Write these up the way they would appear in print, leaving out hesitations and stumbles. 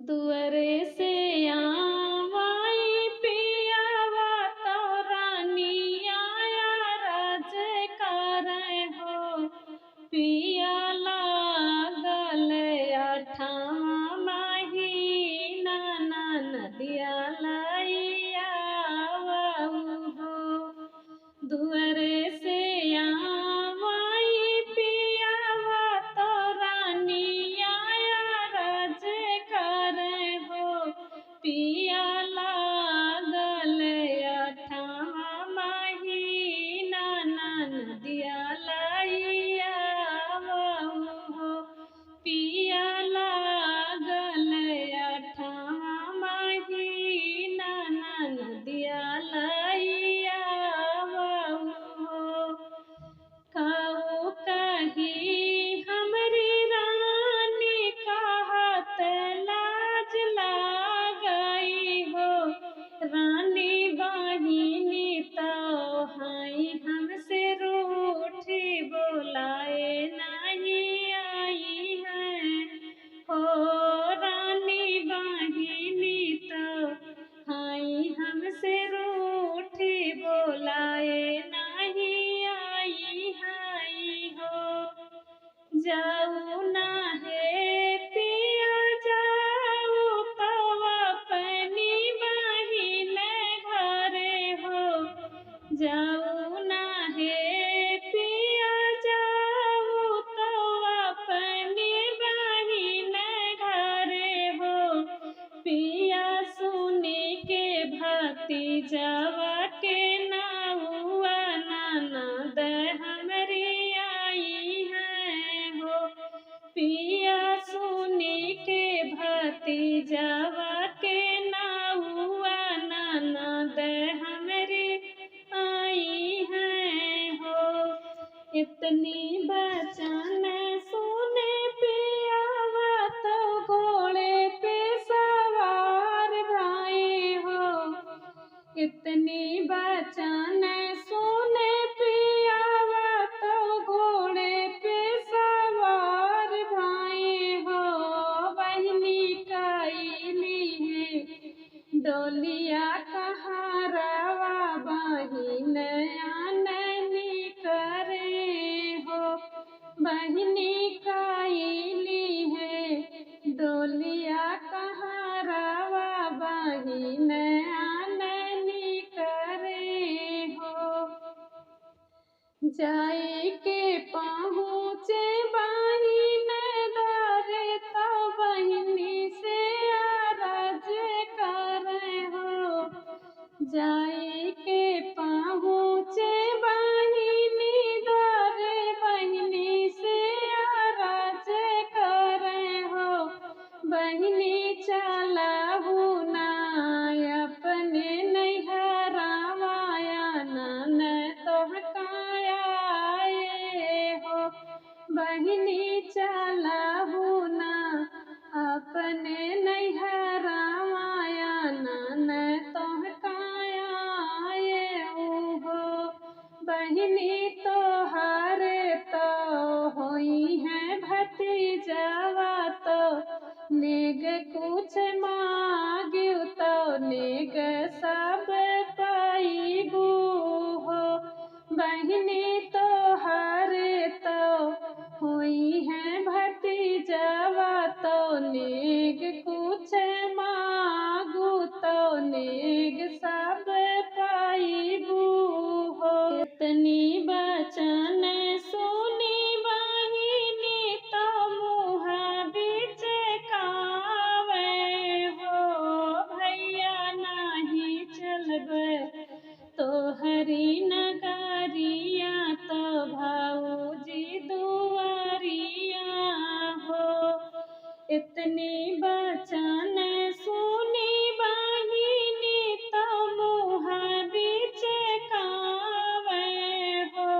दुअरे से आवाई पियावा तो रानी आया राज कर हो। पिया लागल अठावा महीना नदिया लैया हो। दुअरे से आवाई पियावा तो रानी आया राज कर हो। पिया लागल अठावा महीना नदिया लैया हो। पिया लागल अठावा महीना नदिया लैया हो। काऊ कही हमरी रानी कहत लाज लागई हो। रानी बहिनी तो हाई हमसे रूठी बोलाए नहीं आई है हो। रानी बहिनी तो हाई हमसे रूठी बोलाए नहीं आई है हो। जाऊ ना है पिया जाऊ तो अपनी बहिन घरे हो। जाऊ ना है पिया जाऊ तो अपनी बहिन घरे हो। पिया सुनी के भतीजावा के नाहुआ ननद हमरी आई है हो। पिया सुनी के भतीजावा के नाहुआ ननद हमरी आई है हो। इतनी बचन सुने पियावा तो घोड़े पे सवार भाई हो। इतनी बचन सुने पियावा तो घोड़े पे सवार भाई हो। बहिनी कैली है डोलिया कहारवा बहिन आननी करे हो। बहिनी कैली है डोलिया कहारवा बहिन आननी करे हो। जाए के पहुँचे बहिन दरे तो बहिनी से अरज कर हो। जाए के पहुँचे बहिनी दरे बहिनी से अरज कर हो। बहिनी चलहु ना अपने नैहरावाया नन तोहकाया हो। बहिनी चलहु ना अपने नैहरावाया नन तोहकाया हो। बहिनी तोहार तो होई है भतीजावा तो नेग कुछ मांग्यू तो नेग सब पाईबू हो। बहिनी तोहार तो हुई है भतीजावा तो नेग कुछ मांगू तो नेग सब पाईबू हो। इतनी बचन सुनी बहिनी तो मुँह बीच कावे हो। भैया नहीं चलबे तो हरी नगरिया तो भाऊजी दुआरिया हो। इतनी बचन सुनी बहिनी तो मुँह बीच कावे हो।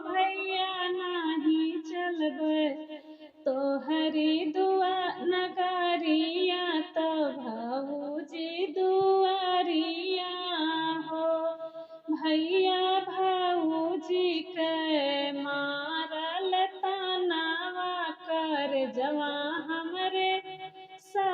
भैया नहीं चलबे तो हरी दुआ नगरिया तो भाऊजी दुआरिया हो। भैया भाऊजी के मारल तनावा कर जवा हमरे सा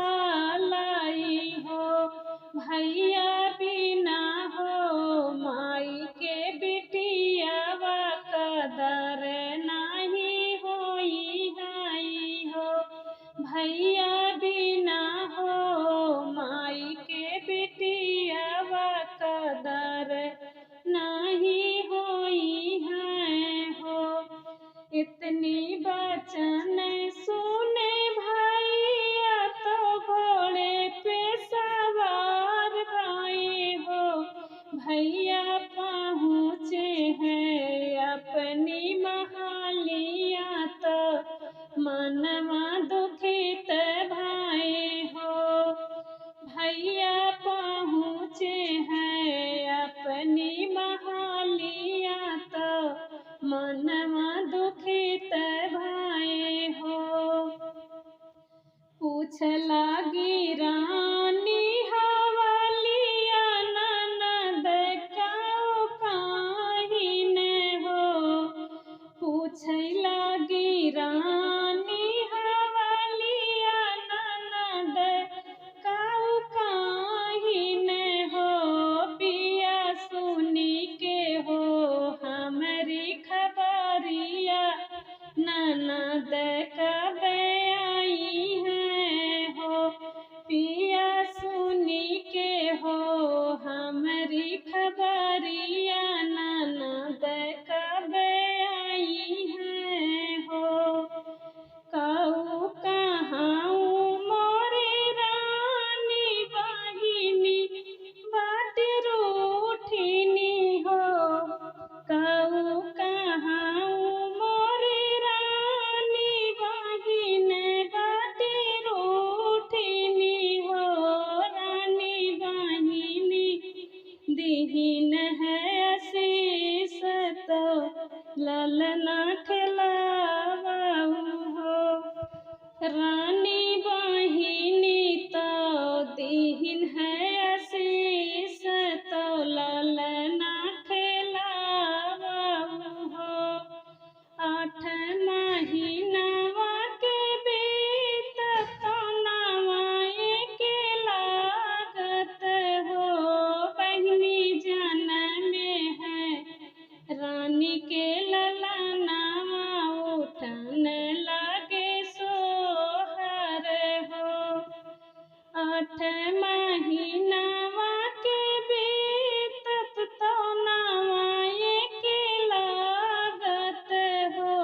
आठ महीनावा के बीतत तो नवाए के लागत हो।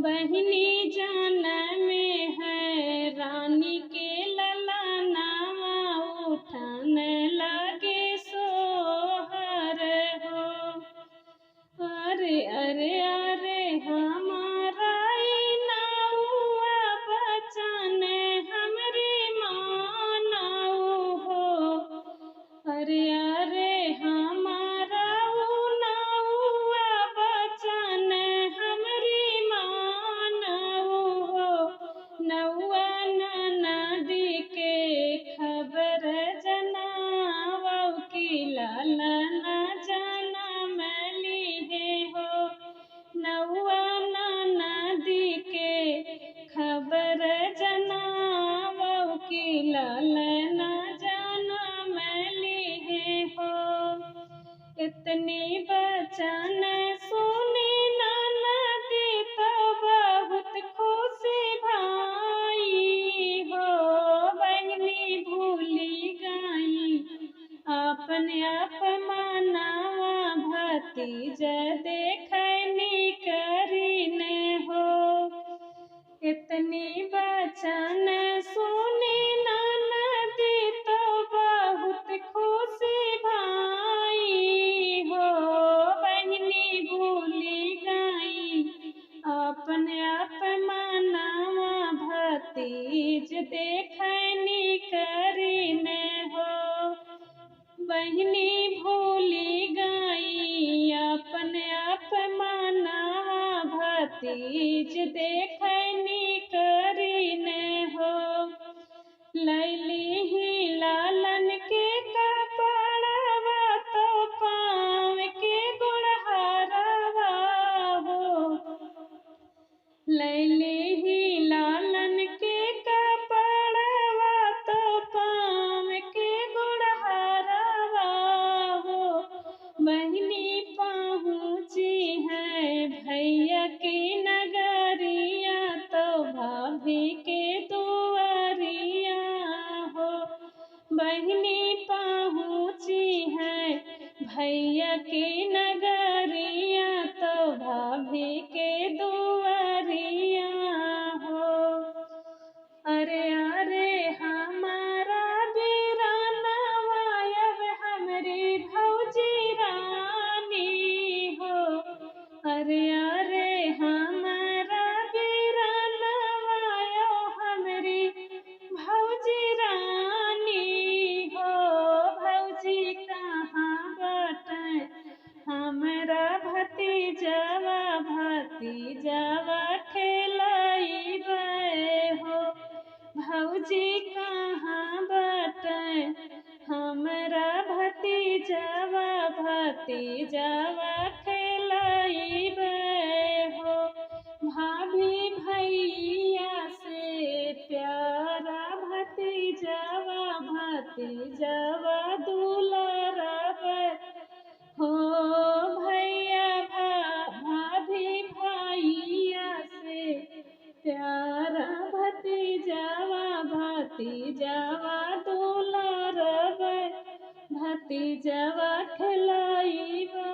बहिनी जनम है रानी के ललनावा उठन लगे सोहर हो। अरे अरे अरे हमारा ई नौआ बचन हमरे मानऊ हो। अरे अरे हमारा ऊ नौआ बचन हमरे मानऊ हो। नौआ नदी के खबर जनावो की ललना जनम लिए हो। नौआ नदी के खबर जनावो की ललना जनम लिए हो। इतनी बचन सुनी ननदी तो बहुत खुशी भाई हो। बहिनी भूली गई अपने अपमानवा भतीज देखनी करीने हो। इतनी बचन सुनी ननदी तो बहुत खुशी भाई हो। बहिनी भूली गई अपने अपमानवा भतीज देखनी करीने हो। बहिनी भूली गई अपने अपमानवा भतीज देखनी करीने हो। लैली ही लालन के कपड़वा तो पाँव के गुड़हरवा हो। लैली ही लालन के कपड़वा तो पाँव के गुड़हरवा हो। बहिनी पहुँची है भैया की नगरिया तो भाभी के दुआरिया हो। बहिनी पहुँची है भैया की नगरिया तो भाभी के दुआरिया हो। अरे अरे हमारा वीरानवा अब हमरी भौजी रानी हो। अरे अरे हमारा वीरानवा यो हमरी भौजी रानी हो। भौजी कहाँ बाटे हमरा भतीजवा भतीजवा खेलाइबे हो। भौजी कहाँ बाटे हमरा भतीजवा भतीजवा खेलाइबे हो। भाभी भैया से प्यारा भतीजवा भतीजवा दुलारबे हो। भैया भाभी भैया से प्यारा भतीजवा भतीजवा दुलारबे भतीजवा खिलाइबे